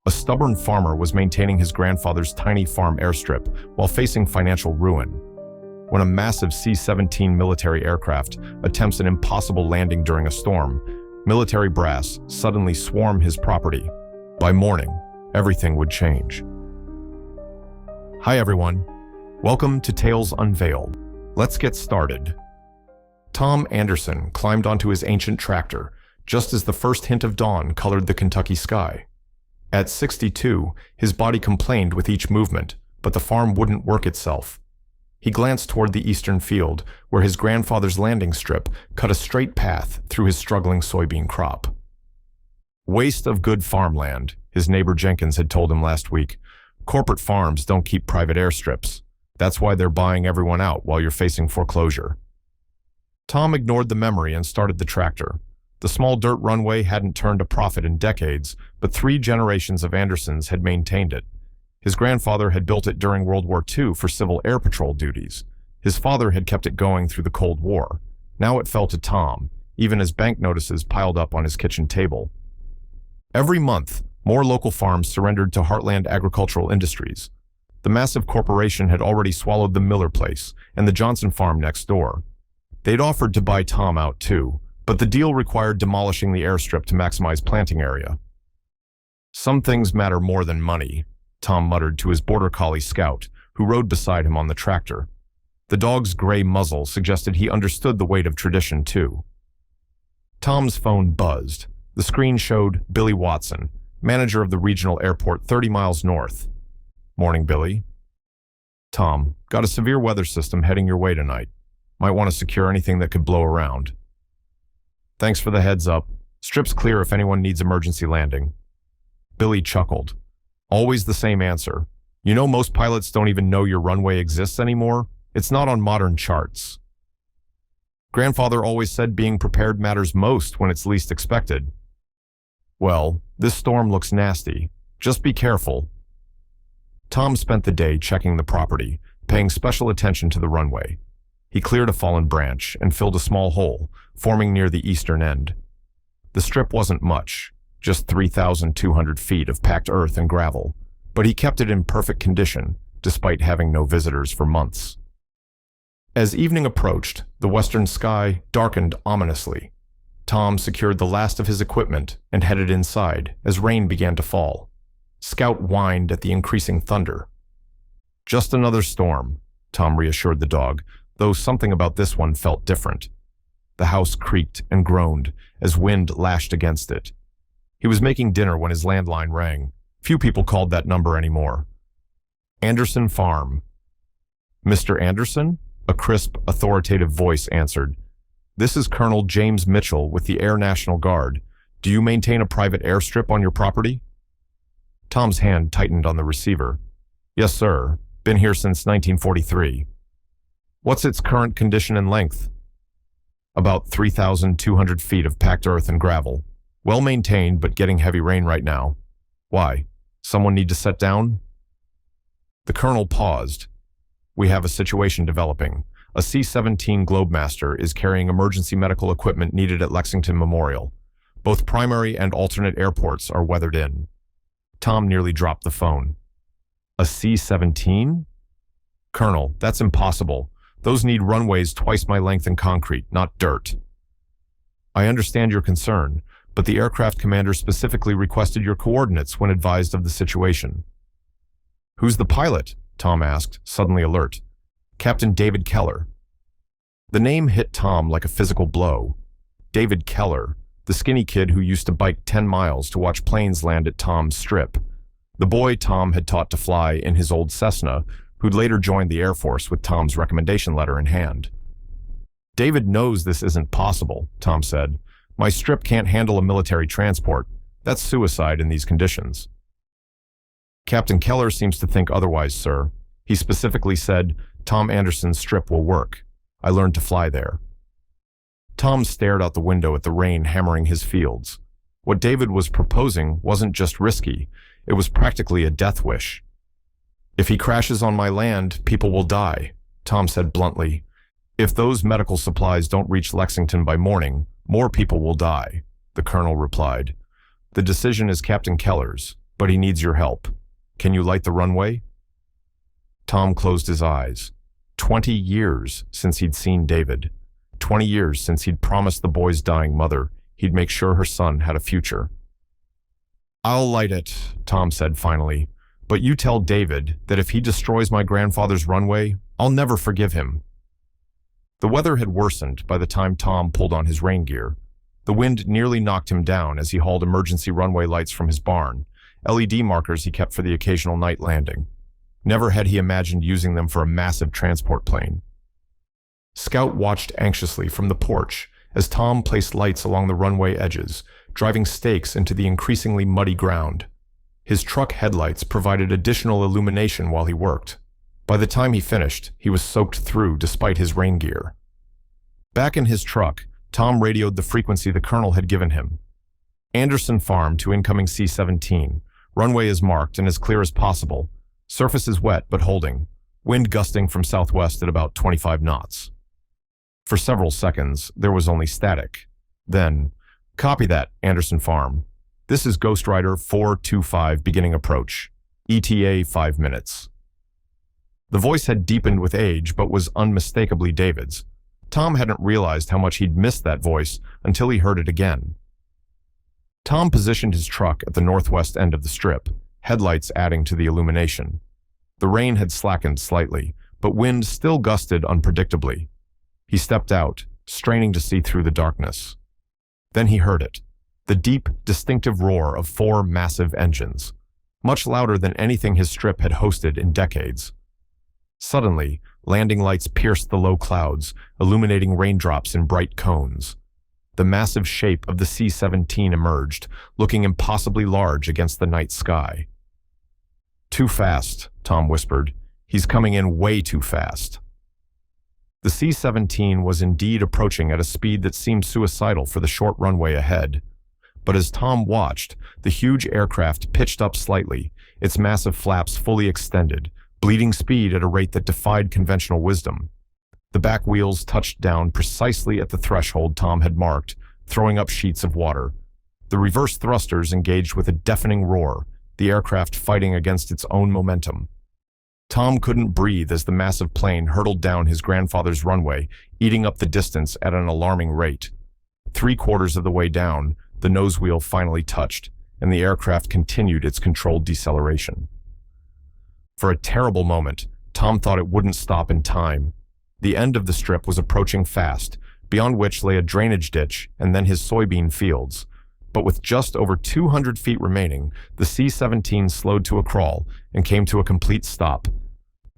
A stubborn farmer was maintaining his grandfather's tiny farm airstrip while facing financial ruin. When a massive C-17 military aircraft attempts an impossible landing during a storm, military brass suddenly swarm his property. By morning, everything would change. Hi everyone, welcome to Tales Unveiled. Let's get started. Tom Anderson climbed onto his ancient tractor just as the first hint of dawn colored the Kentucky sky. At 62, his body complained with each movement, but the farm wouldn't work itself. He glanced toward the eastern field, where his grandfather's landing strip cut a straight path through his struggling soybean crop. Waste of good farmland, his neighbor Jenkins had told him last week. Corporate farms don't keep private airstrips. That's why they're buying everyone out while you're facing foreclosure. Tom ignored the memory and started the tractor. The small dirt runway hadn't turned a profit in decades, but 3 generations of Andersons had maintained it. His grandfather had built it during World War II for Civil Air Patrol duties. His father had kept it going through the Cold War. Now it fell to Tom, even as bank notices piled up on his kitchen table. Every month, more local farms surrendered to Heartland Agricultural Industries. The massive corporation had already swallowed the Miller place and the Johnson farm next door. They'd offered to buy Tom out too, but the deal required demolishing the airstrip to maximize planting area. Some things matter more than money, Tom muttered to his border collie Scout, who rode beside him on the tractor. The dog's gray muzzle suggested he understood the weight of tradition too. Tom's phone buzzed. The screen showed Billy Watson, manager of the regional airport 30 miles north. Morning, Billy. Tom, got a severe weather system heading your way tonight. Might want to secure anything that could blow around. Thanks for the heads up. Strip's clear if anyone needs emergency landing. Billy chuckled. Always the same answer. You know most pilots don't even know your runway exists anymore? It's not on modern charts. Grandfather always said being prepared matters most when it's least expected. Well, this storm looks nasty. Just be careful. Tom spent the day checking the property, paying special attention to the runway. He cleared a fallen branch and filled a small hole, forming near the eastern end. The strip wasn't much, just 3,200 feet of packed earth and gravel, but he kept it in perfect condition, despite having no visitors for months. As evening approached, the western sky darkened ominously. Tom secured the last of his equipment and headed inside as rain began to fall. Scout whined at the increasing thunder. Just another storm, Tom reassured the dog, though something about this one felt different. The house creaked and groaned as wind lashed against it. He was making dinner when his landline rang. Few people called that number anymore. Anderson Farm. Mr. Anderson? A crisp, authoritative voice answered. This is Colonel James Mitchell with the Air National Guard. Do you maintain a private airstrip on your property? Tom's hand tightened on the receiver. Yes, sir. Been here since 1943. What's its current condition and length? About 3,200 feet of packed earth and gravel. Well maintained, but getting heavy rain right now. Why? Someone need to set down? The colonel paused. We have a situation developing. A C-17 Globemaster is carrying emergency medical equipment needed at Lexington Memorial. Both primary and alternate airports are weathered in. Tom nearly dropped the phone. A C-17? Colonel, that's impossible. Those need runways twice my length in concrete, not dirt. I understand your concern, but the aircraft commander specifically requested your coordinates when advised of the situation. Who's the pilot? Tom asked, suddenly alert. Captain David Keller. The name hit Tom like a physical blow. David Keller, the skinny kid who used to bike 10 miles to watch planes land at Tom's strip. The boy Tom had taught to fly in his old Cessna, who'd later joined the Air Force with Tom's recommendation letter in hand. David knows this isn't possible, Tom said. My strip can't handle a military transport. That's suicide in these conditions. Captain Keller seems to think otherwise, sir. He specifically said, Tom Anderson's strip will work. I learned to fly there. Tom stared out the window at the rain hammering his fields. What David was proposing wasn't just risky, it was practically a death wish. If he crashes on my land, people will die, Tom said bluntly. If those medical supplies don't reach Lexington by morning, more people will die, the colonel replied. The decision is Captain Keller's. but he needs your help. Can you light the runway?" Tom closed his eyes. 20 years since he'd seen David. 20 years since he'd promised the boy's dying mother he'd make sure her son had a future. "I'll light it," Tom said finally, "but you tell David that if he destroys my grandfather's runway, I'll never forgive him." The weather had worsened by the time Tom pulled on his rain gear. The wind nearly knocked him down as he hauled emergency runway lights from his barn, LED markers he kept for the occasional night landing. Never had he imagined using them for a massive transport plane. Scout watched anxiously from the porch as Tom placed lights along the runway edges, driving stakes into the increasingly muddy ground. His truck headlights provided additional illumination while he worked. By the time he finished, he was soaked through despite his rain gear. Back in his truck, Tom radioed the frequency the colonel had given him. "Anderson Farm to incoming C-17. Runway is marked and as clear as possible. Surface is wet but holding. Wind gusting from southwest at about 25 knots. For several seconds, there was only static. Then, "Copy that, Anderson Farm. This is Ghost Rider 425 beginning approach. ETA 5 minutes. The voice had deepened with age but was unmistakably David's. Tom hadn't realized how much he'd missed that voice until he heard it again. Tom positioned his truck at the northwest end of the strip, headlights adding to the illumination. The rain had slackened slightly, but wind still gusted unpredictably. He stepped out, straining to see through the darkness. Then he heard it, the deep, distinctive roar of 4 massive engines, much louder than anything his strip had hosted in decades. Suddenly, landing lights pierced the low clouds, illuminating raindrops in bright cones. The massive shape of the C-17 emerged, looking impossibly large against the night sky. "Too fast," Tom whispered. "He's coming in way too fast." The C-17 was indeed approaching at a speed that seemed suicidal for the short runway ahead. But as Tom watched, the huge aircraft pitched up slightly, its massive flaps fully extended, bleeding speed at a rate that defied conventional wisdom. The back wheels touched down precisely at the threshold Tom had marked, throwing up sheets of water. The reverse thrusters engaged with a deafening roar, the aircraft fighting against its own momentum. Tom couldn't breathe as the massive plane hurtled down his grandfather's runway, eating up the distance at an alarming rate. 3/4 of the way down, the nose wheel finally touched, and the aircraft continued its controlled deceleration. For a terrible moment, Tom thought it wouldn't stop in time. The end of the strip was approaching fast, beyond which lay a drainage ditch and then his soybean fields. But with just over 200 feet remaining, the C-17 slowed to a crawl and came to a complete stop.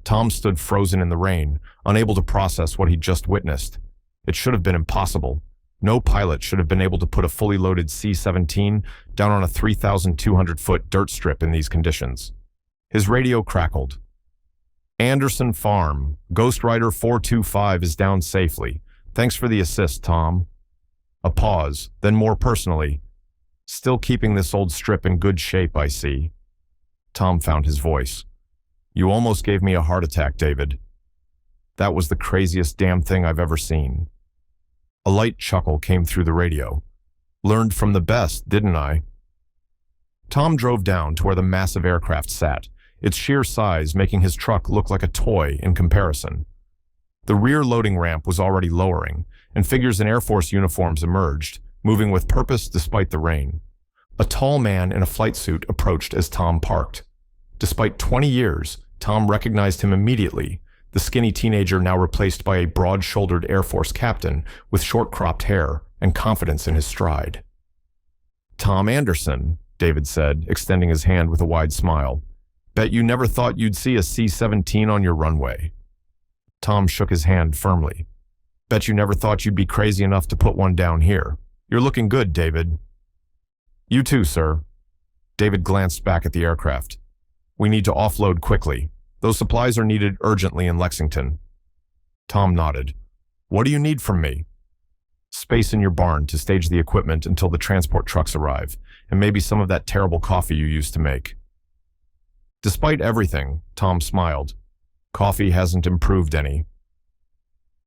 Tom stood frozen in the rain, unable to process what he'd just witnessed. It should have been impossible. No pilot should have been able to put a fully loaded C-17 down on a 3,200-foot dirt strip in these conditions. His radio crackled. "Anderson Farm, Ghost Rider 425 is down safely. Thanks for the assist, Tom." A pause, then more personally. "Still keeping this old strip in good shape, I see." Tom found his voice. "You almost gave me a heart attack, David. That was the craziest damn thing I've ever seen." A light chuckle came through the radio. "Learned from the best, didn't I?" Tom drove down to where the massive aircraft sat, its sheer size making his truck look like a toy in comparison. The rear loading ramp was already lowering, and figures in Air Force uniforms emerged, moving with purpose despite the rain. A tall man in a flight suit approached as Tom parked. Despite 20 years, Tom recognized him immediately, the skinny teenager now replaced by a broad-shouldered Air Force captain with short-cropped hair and confidence in his stride. "Tom Anderson," David said, extending his hand with a wide smile. "Bet you never thought you'd see a C-17 on your runway." Tom shook his hand firmly. "Bet you never thought you'd be crazy enough to put one down here. You're looking good, David." "You too, sir." David glanced back at the aircraft. "We need to offload quickly. Those supplies are needed urgently in Lexington." Tom nodded. "What do you need from me?" "Space in your barn to stage the equipment until the transport trucks arrive, and maybe some of that terrible coffee you used to make." Despite everything, Tom smiled. Coffee hasn't improved any.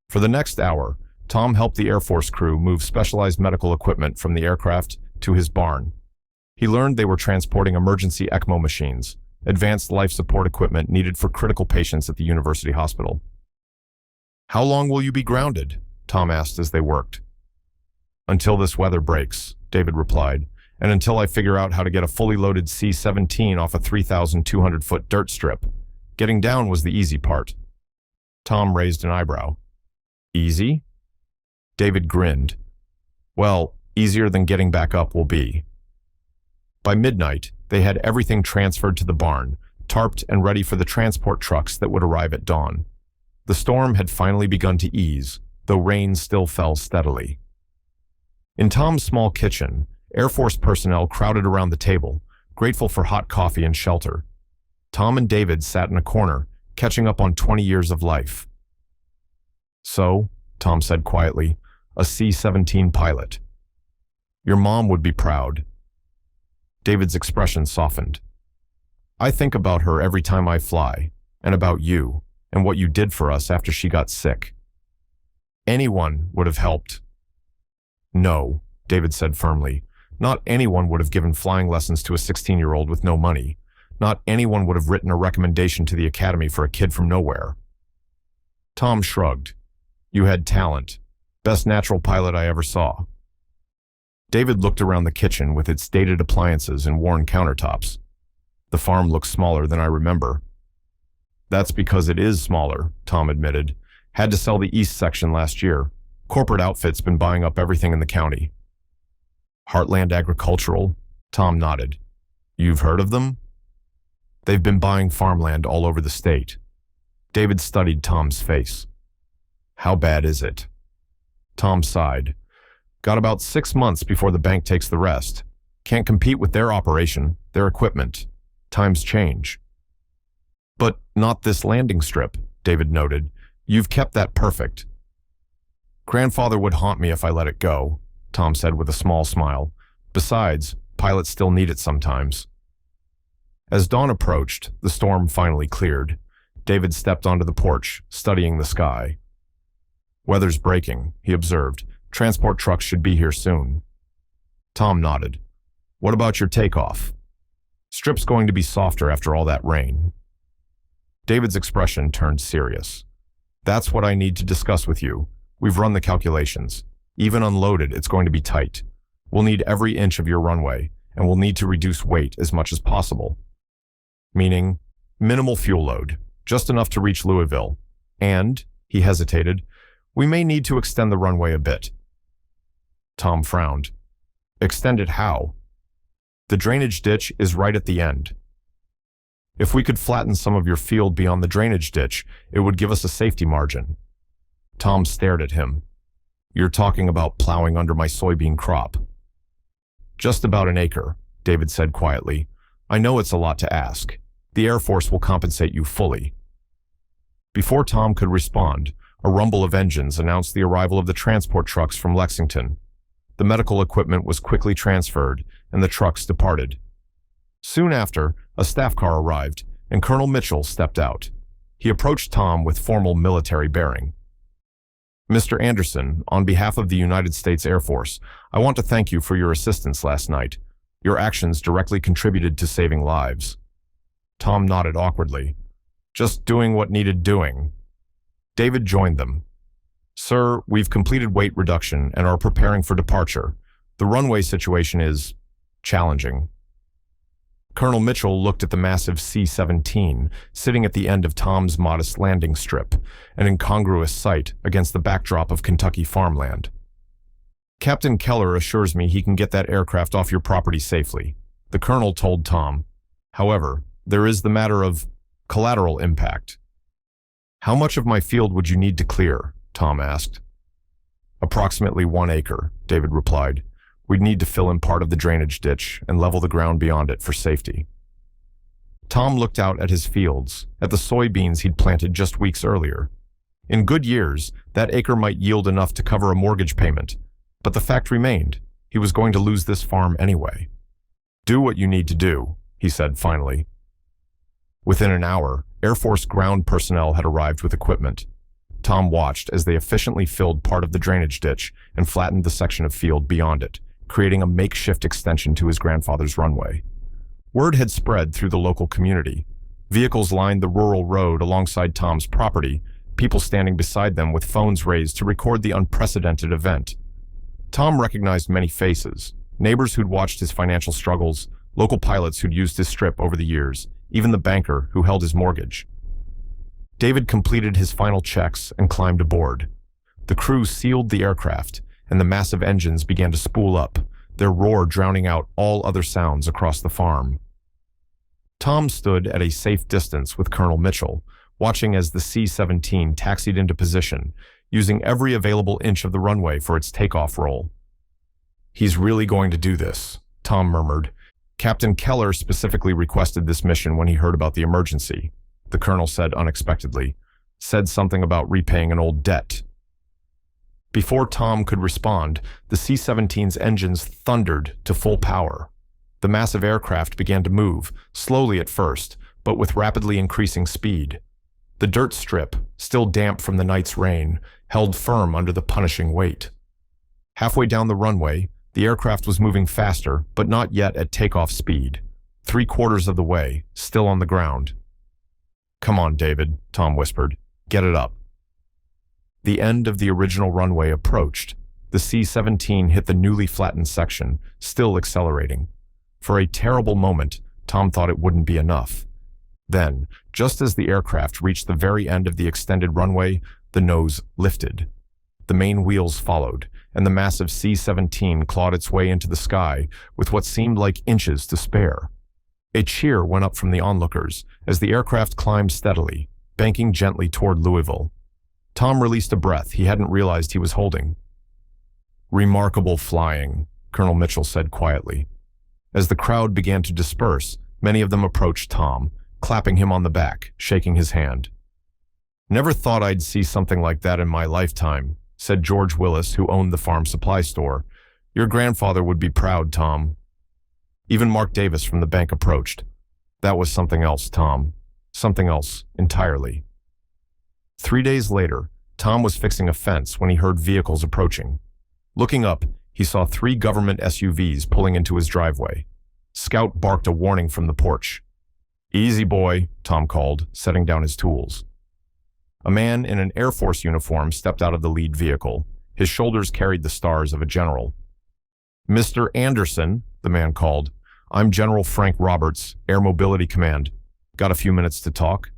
For the next hour, Tom helped the Air Force crew move specialized medical equipment from the aircraft to his barn. He learned they were transporting emergency ECMO machines, advanced life support equipment needed for critical patients at the university hospital. "How long will you be grounded?" Tom asked as they worked. "Until this weather breaks," David replied, "and until I figure out how to get a fully loaded C-17 off a 3,200-foot dirt strip. Getting down was the easy part." Tom raised an eyebrow. "Easy?" David grinned. "Well, easier than getting back up will be." By midnight, they had everything transferred to the barn, tarped and ready for the transport trucks that would arrive at dawn. The storm had finally begun to ease, though rain still fell steadily. In Tom's small kitchen, Air Force personnel crowded around the table, grateful for hot coffee and shelter. Tom and David sat in a corner, catching up on 20 years of life. "So," Tom said quietly, "a C-17 pilot. Your mom would be proud." David's expression softened. "I think about her every time I fly, and about you, and what you did for us after she got sick. Anyone would have helped." "No," David said firmly. "Not anyone would have given flying lessons to a 16-year-old with no money. Not anyone would have written a recommendation to the academy for a kid from nowhere." Tom shrugged. "You had talent. Best natural pilot I ever saw." David looked around the kitchen with its dated appliances and worn countertops. "The farm looks smaller than I remember." "That's because it is smaller," Tom admitted. "Had to sell the east section last year. Corporate outfit's been buying up everything in the county." "Heartland Agricultural?" Tom nodded. "You've heard of them?" "They've been buying farmland all over the state." David studied Tom's face. "How bad is it?" Tom sighed. "Got about 6 months before the bank takes the rest. Can't compete with their operation, their equipment. Times change." "But not this landing strip," David noted. "You've kept that perfect." "Grandfather would haunt me if I let it go," Tom said with a small smile. "Besides, pilots still need it sometimes." As dawn approached, the storm finally cleared. David stepped onto the porch, studying the sky. "Weather's breaking," he observed. "Transport trucks should be here soon." Tom nodded. "What about your takeoff?" "Strip's going to be softer after all that rain." David's expression turned serious. "That's what I need to discuss with you. We've run the calculations. Even unloaded, it's going to be tight. We'll need every inch of your runway, and we'll need to reduce weight as much as possible." "Meaning?" "Minimal fuel load, just enough to reach Louisville. And," he hesitated, "we may need to extend the runway a bit." Tom frowned. "Extend it how?" "The drainage ditch is right at the end. If we could flatten some of your field beyond the drainage ditch, it would give us a safety margin." Tom stared at him. "You're talking about plowing under my soybean crop." "Just about an acre," David said quietly. "I know it's a lot to ask. The Air Force will compensate you fully." Before Tom could respond, a rumble of engines announced the arrival of the transport trucks from Lexington. The medical equipment was quickly transferred, and the trucks departed. Soon after, a staff car arrived, and Colonel Mitchell stepped out. He approached Tom with formal military bearing. "Mr. Anderson, on behalf of the United States Air Force, I want to thank you for your assistance last night. Your actions directly contributed to saving lives." Tom nodded awkwardly. "Just doing what needed doing." David joined them. "Sir, we've completed weight reduction and are preparing for departure. The runway situation is challenging." Colonel Mitchell looked at the massive C-17 sitting at the end of Tom's modest landing strip, an incongruous sight against the backdrop of Kentucky farmland. "Captain Keller assures me he can get that aircraft off your property safely," the colonel told Tom. "However, there is the matter of collateral impact." "How much of my field would you need to clear?" Tom asked. "Approximately 1 acre," David replied. "We'd need to fill in part of the drainage ditch and level the ground beyond it for safety." Tom looked out at his fields, at the soybeans he'd planted just weeks earlier. In good years, that acre might yield enough to cover a mortgage payment, but the fact remained, he was going to lose this farm anyway. "Do what you need to do," he said finally. Within an hour, Air Force ground personnel had arrived with equipment. Tom watched as they efficiently filled part of the drainage ditch and flattened the section of field beyond it, creating a makeshift extension to his grandfather's runway. Word had spread through the local community. Vehicles lined the rural road alongside Tom's property, people standing beside them with phones raised to record the unprecedented event. Tom recognized many faces, neighbors who'd watched his financial struggles, local pilots who'd used his strip over the years, even the banker who held his mortgage. David completed his final checks and climbed aboard. The crew sealed the aircraft, and the massive engines began to spool up, their roar drowning out all other sounds across the farm. Tom stood at a safe distance with Colonel Mitchell, watching as the C-17 taxied into position, using every available inch of the runway for its takeoff roll. "He's really going to do this," Tom murmured. "Captain Keller specifically requested this mission when he heard about the emergency," the colonel said unexpectedly. "Said something about repaying an old debt." Before Tom could respond, the C-17's engines thundered to full power. The massive aircraft began to move, slowly at first, but with rapidly increasing speed. The dirt strip, still damp from the night's rain, held firm under the punishing weight. Halfway down the runway, the aircraft was moving faster, but not yet at takeoff speed. 3/4 of the way, still on the ground. "Come on, David," Tom whispered. "Get it up." The end of the original runway approached. The C-17 hit the newly flattened section, still accelerating. For a terrible moment, Tom thought it wouldn't be enough. Then, just as the aircraft reached the very end of the extended runway, the nose lifted. The main wheels followed, and the massive C-17 clawed its way into the sky with what seemed like inches to spare. A cheer went up from the onlookers as the aircraft climbed steadily, banking gently toward Louisville. Tom released a breath he hadn't realized he was holding. "Remarkable flying," Colonel Mitchell said quietly. As the crowd began to disperse, many of them approached Tom, clapping him on the back, shaking his hand. "Never thought I'd see something like that in my lifetime," said George Willis, who owned the farm supply store. "Your grandfather would be proud, Tom." Even Mark Davis from the bank approached. "That was something else, Tom. Something else entirely." 3 days later, Tom was fixing a fence when he heard vehicles approaching. Looking up, he saw 3 government SUVs pulling into his driveway. Scout barked a warning from the porch. "Easy, boy," Tom called, setting down his tools. A man in an Air Force uniform stepped out of the lead vehicle. His shoulders carried the stars of a general. "Mr. Anderson," the man called. "I'm General Frank Roberts, Air Mobility Command. Got a few minutes to talk?"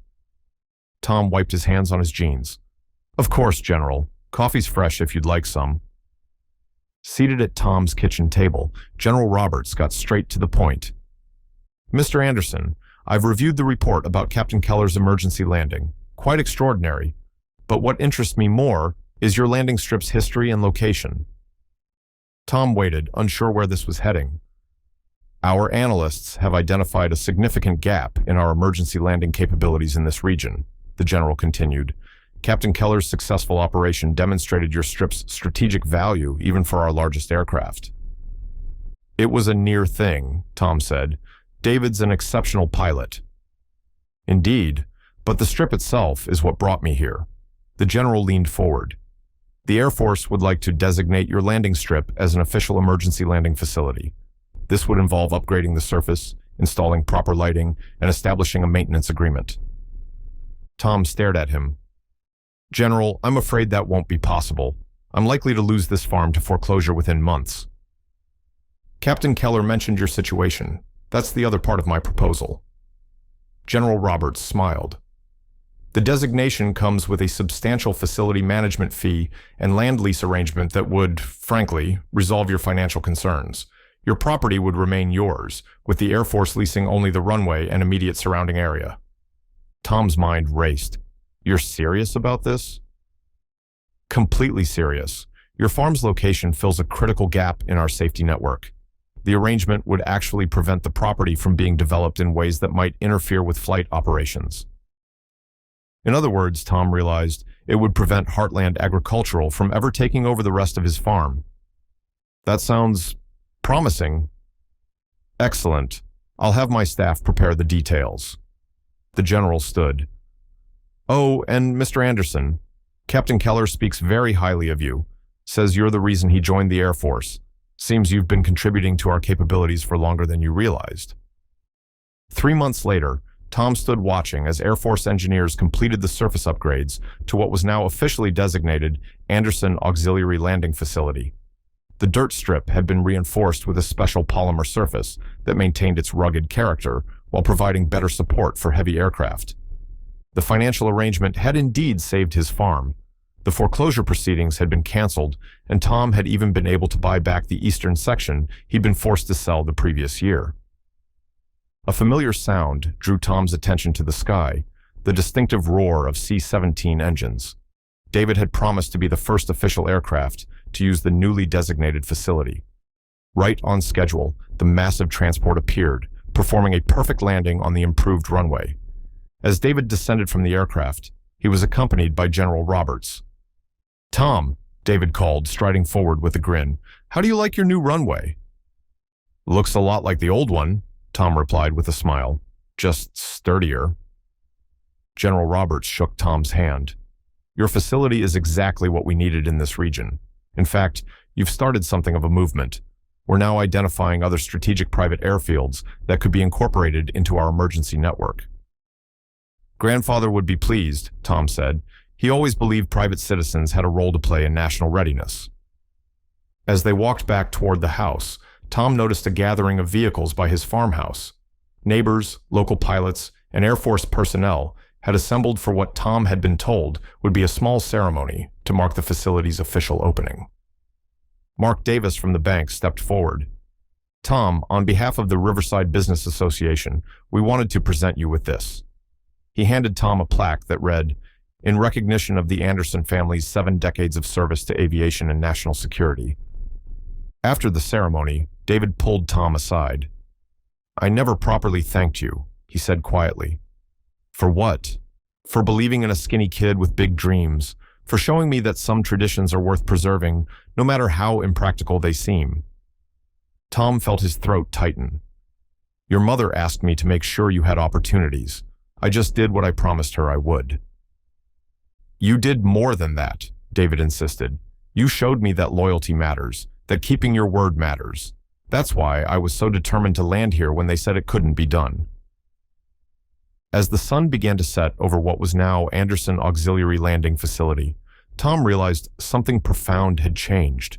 Tom wiped his hands on his jeans. "Of course, General. Coffee's fresh if you'd like some." Seated at Tom's kitchen table, General Roberts got straight to the point. "Mr. Anderson, I've reviewed the report about Captain Keller's emergency landing. Quite extraordinary. But what interests me more is your landing strip's history and location." Tom waited, unsure where this was heading. "Our analysts have identified a significant gap in our emergency landing capabilities in this region," the general continued. "Captain Keller's successful operation demonstrated your strip's strategic value even for our largest aircraft." "It was a near thing," Tom said. "David's an exceptional pilot." "Indeed, but the strip itself is what brought me here." The general leaned forward. "The Air Force would like to designate your landing strip as an official emergency landing facility. This would involve upgrading the surface, installing proper lighting, and establishing a maintenance agreement." Tom stared at him. "General, I'm afraid that won't be possible. I'm likely to lose this farm to foreclosure within months." "Captain Keller mentioned your situation. That's the other part of my proposal." General Roberts smiled. "The designation comes with a substantial facility management fee and land lease arrangement that would, frankly, resolve your financial concerns. Your property would remain yours, with the Air Force leasing only the runway and immediate surrounding area." Tom's mind raced. "You're serious about this?" "Completely serious. Your farm's location fills a critical gap in our safety network. The arrangement would actually prevent the property from being developed in ways that might interfere with flight operations." In other words, Tom realized, it would prevent Heartland Agricultural from ever taking over the rest of his farm. "That sounds promising." "Excellent. I'll have my staff prepare the details." The general stood. "Oh, and Mr. Anderson, Captain Keller speaks very highly of you, says you're the reason he joined the Air Force, Seems you've been contributing to our capabilities for longer than you realized. 3 months later, Tom stood watching as Air Force engineers completed the surface upgrades to what was now officially designated Anderson Auxiliary Landing Facility. The dirt strip had been reinforced with a special polymer surface that maintained its rugged character while providing better support for heavy aircraft. The financial arrangement had indeed saved his farm. The foreclosure proceedings had been canceled, and Tom had even been able to buy back the eastern section he'd been forced to sell the previous year. A familiar sound drew Tom's attention to the sky, the distinctive roar of C-17 engines. David had promised to be the first official aircraft to use the newly designated facility. Right on schedule, the massive transport appeared, performing a perfect landing on the improved runway. As David descended from the aircraft, he was accompanied by General Roberts. "Tom," David called, striding forward with a grin, "how do you like your new runway?" "Looks a lot like the old one," Tom replied with a smile, "just sturdier." General Roberts shook Tom's hand. "Your facility is exactly what we needed in this region. In fact, you've started something of a movement. We're now identifying other strategic private airfields that could be incorporated into our emergency network." "Grandfather would be pleased," Tom said. He always believed private citizens had a role to play in national readiness. As they walked back toward the house, Tom noticed a gathering of vehicles by his farmhouse. Neighbors, local pilots, and Air Force personnel had assembled for what Tom had been told would be a small ceremony to mark the facility's official opening. Mark Davis from the bank stepped forward. "Tom, on behalf of the Riverside Business Association, we wanted to present you with this." He handed Tom a plaque that read, "In recognition of the Anderson family's 7 decades of service to aviation and national security." After the ceremony, David pulled Tom aside. "I never properly thanked you," he said quietly. "For what? For believing in a skinny kid with big dreams, for showing me that some traditions are worth preserving, no matter how impractical they seem." Tom felt his throat tighten. "Your mother asked me to make sure you had opportunities. I just did what I promised her I would." "You did more than that," David insisted. "You showed me that loyalty matters, that keeping your word matters. That's why I was so determined to land here when they said it couldn't be done." As the sun began to set over what was now Anderson Auxiliary Landing Facility, Tom realized something profound had changed.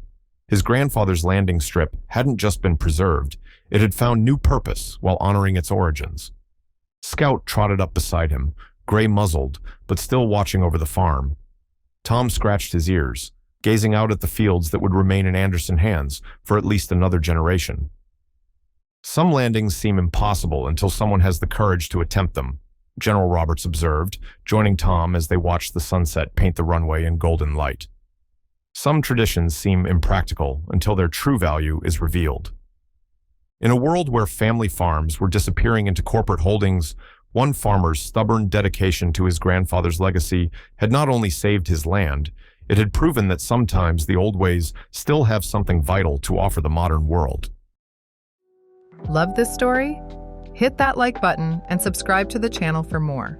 His grandfather's landing strip hadn't just been preserved, it had found new purpose while honoring its origins. Scout trotted up beside him, gray-muzzled, but still watching over the farm. Tom scratched his ears, gazing out at the fields that would remain in Anderson hands for at least another generation. "Some landings seem impossible until someone has the courage to attempt them," General Roberts observed, joining Tom as they watched the sunset paint the runway in golden light. "Some traditions seem impractical until their true value is revealed." In a world where family farms were disappearing into corporate holdings, one farmer's stubborn dedication to his grandfather's legacy had not only saved his land, it had proven that sometimes the old ways still have something vital to offer the modern world. Love this story? Hit that like button and subscribe to the channel for more.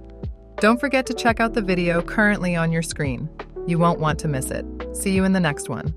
Don't forget to check out the video currently on your screen. You won't want to miss it. See you in the next one.